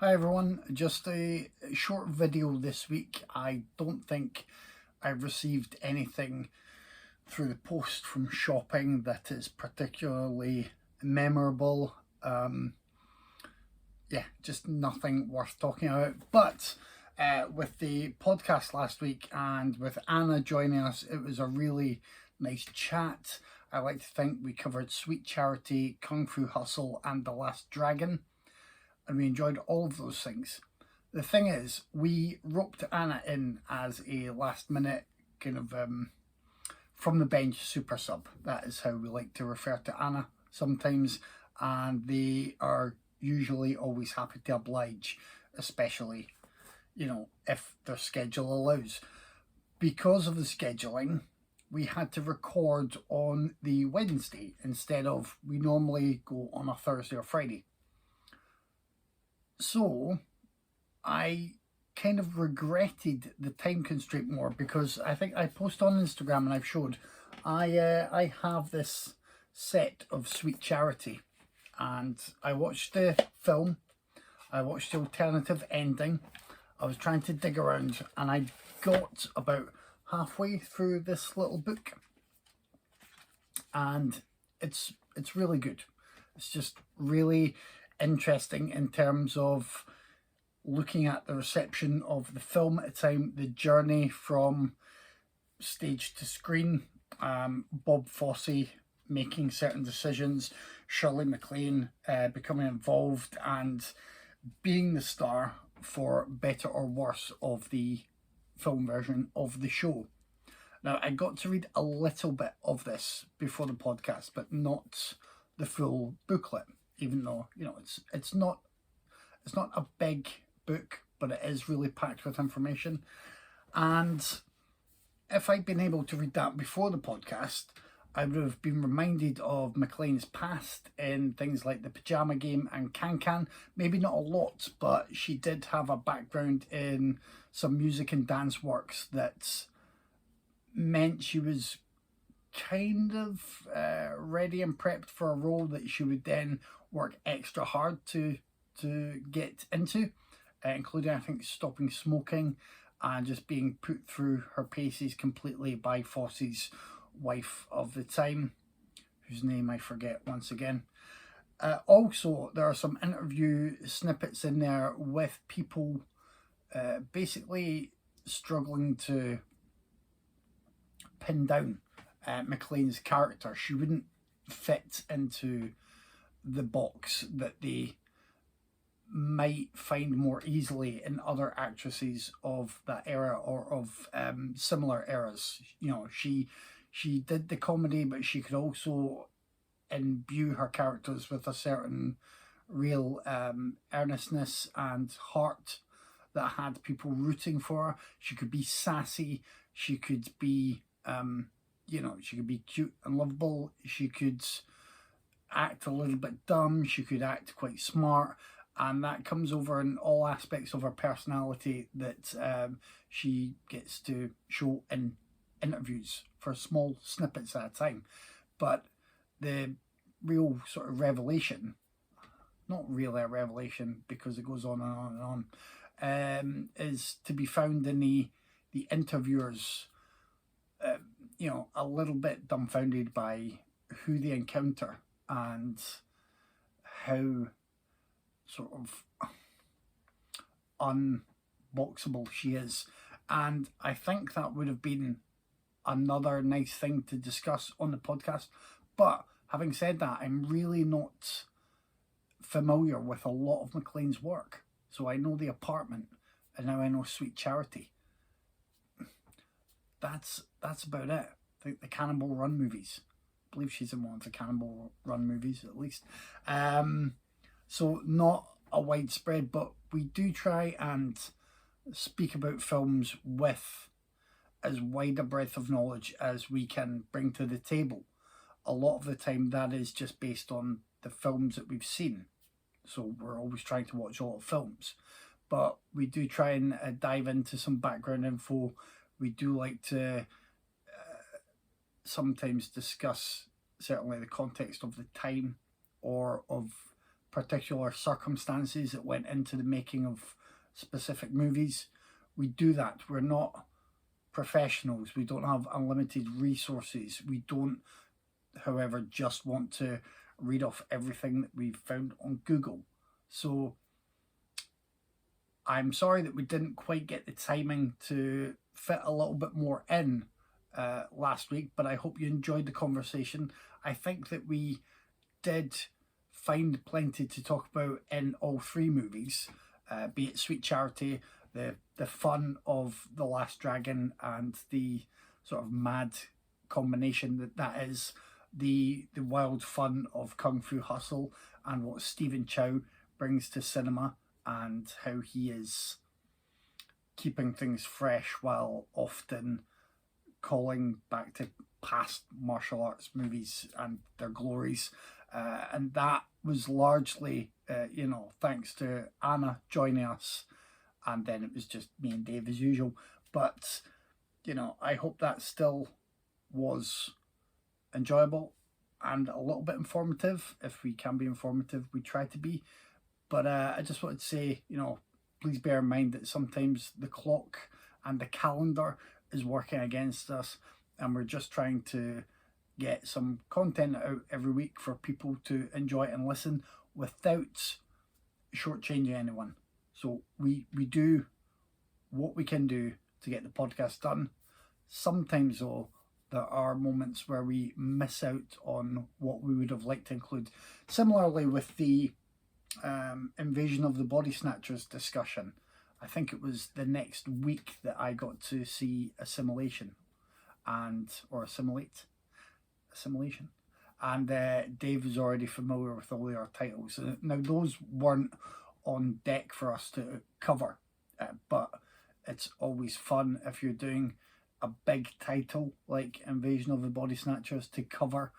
Hi everyone, just a short video this week. I don't think I've received anything through the post from shopping that is particularly memorable. Just nothing worth talking about. But with the podcast last week and with Anna joining us, it was a really nice chat. I like to think we covered Sweet Charity, Kung Fu Hustle and The Last Dragon, and we enjoyed all of those things. The thing is, we roped Anna in as a last minute kind of from the bench super sub. That is how we like to refer to Anna sometimes, and they are usually always happy to oblige, especially, if their schedule allows. Because of the scheduling, we had to record on the Wednesday instead of we normally go on a Thursday or Friday. So I kind of regretted the time constraint more, because I think I posted on Instagram and I've showed I have this set of Sweet Charity, and I watched the film, I watched the alternative ending. I was trying to dig around and I got about halfway through this little book, and it's really good. It's just really interesting in terms of looking at the reception of the film at the time, the journey from stage to screen, Bob Fosse making certain decisions, Shirley MacLaine becoming involved and being the star, for better or worse, of the film version of the show. Now, I got to read a little bit of this before the podcast, but not the full booklet, even though, it's not a big book, but it is really packed with information. And if I'd been able to read that before the podcast, I would have been reminded of MacLane's past in things like The Pyjama Game and Can. Maybe not a lot, but she did have a background in some music and dance works that meant she was kind of ready and prepped for a role that she would then work extra hard to get into, including, I think, stopping smoking and just being put through her paces completely by Fosse's wife of the time, whose name I forget once again. Also, there are some interview snippets in there with people basically struggling to pin down MacLane's character. She wouldn't fit into the box that they might find more easily in other actresses of that era or of similar eras. She did the comedy, but she could also imbue her characters with a certain real earnestness and heart that had people rooting for her. She could be sassy. She could be, she could be cute and lovable. She could act a little bit dumb. She could act quite smart. And that comes over in all aspects of her personality that she gets to show in interviews for small snippets at a time. But the real sort of revelation, not really a revelation because it goes on and on and on, is to be found in the interviewers, a little bit dumbfounded by who they encounter and how sort of unboxable she is. And I think that would have been another nice thing to discuss on the podcast. But having said that, I'm really not familiar with a lot of MacLane's work. So I know The Apartment, and now I know Sweet Charity. That's about it. I think the Cannonball Run movies. I believe she's in one of the Cannonball Run movies, at least. So not a widespread, but we do try and speak about films with as wide a breadth of knowledge as we can bring to the table. A lot of the time that is just based on the films that we've seen. So we're always trying to watch a lot of films. But we do try and dive into some background info. We do like to sometimes discuss certainly the context of the time or of particular circumstances that went into the making of specific movies. We do that. We're not professionals. We don't have unlimited resources. We don't, however, just want to read off everything that we've found on Google. So I'm sorry that we didn't quite get the timing to fit a little bit more in last week, but I hope you enjoyed the conversation. I think that we did find plenty to talk about in all three movies, be it Sweet Charity, the fun of The Last Dragon, and the sort of mad combination that is the wild fun of Kung Fu Hustle, and what Stephen Chow brings to cinema, and how he is keeping things fresh while often calling back to past martial arts movies and their glories. And that was largely, thanks to Anna joining us, and then it was just me and Dave as usual. But, I hope that still was enjoyable and a little bit informative. If we can be informative, we try to be. But I just wanted to say, please bear in mind that sometimes the clock and the calendar is working against us, and we're just trying to get some content out every week for people to enjoy and listen without shortchanging anyone. So we do what we can do to get the podcast done. Sometimes, though, there are moments where we miss out on what we would have liked to include. Similarly with the Invasion of the Body Snatchers discussion, I think it was the next week that I got to see Assimilation, or Assimilation, and Dave is already familiar with all the other titles. Now those weren't on deck for us to cover, but it's always fun if you're doing a big title like Invasion of the Body Snatchers to cover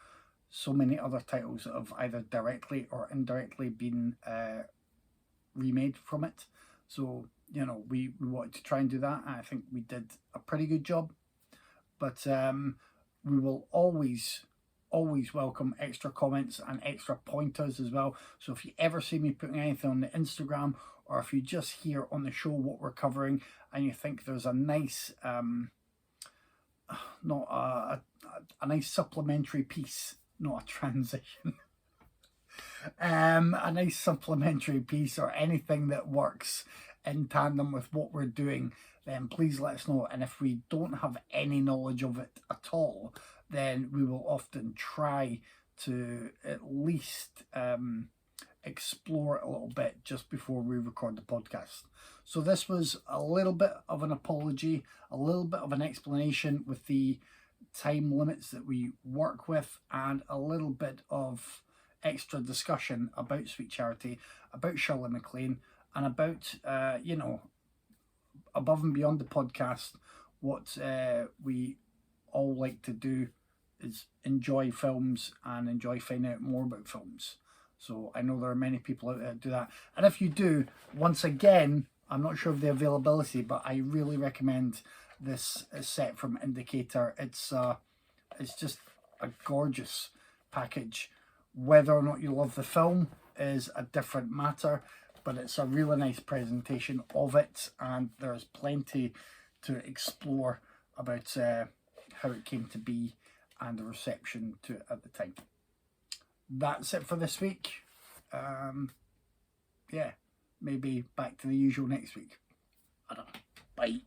so many other titles that have either directly or indirectly been remade from it. So, we wanted to try and do that, and I think we did a pretty good job. But we will always welcome extra comments and extra pointers as well. So if you ever see me putting anything on the Instagram, or if you just hear on the show what we're covering and you think there's a nice a nice supplementary piece, not a transition, a nice supplementary piece or anything that works in tandem with what we're doing, then please let us know. And if we don't have any knowledge of it at all, then we will often try to at least explore it a little bit just before we record the podcast. So this was a little bit of an apology, a little bit of an explanation with the time limits that we work with, and a little bit of extra discussion about Sweet Charity, about Shirley MacLaine, and about, above and beyond the podcast, what we all like to do is enjoy films and enjoy finding out more about films. So I know there are many people out there that do that. And if you do, once again, I'm not sure of the availability, but I really recommend this set from Indicator. It's just a gorgeous package. Whether or not you love the film is a different matter, but it's a really nice presentation of it, and there's plenty to explore about how it came to be and the reception to it at the time. That's it for this week. Maybe back to the usual next week. I don't know. Bye.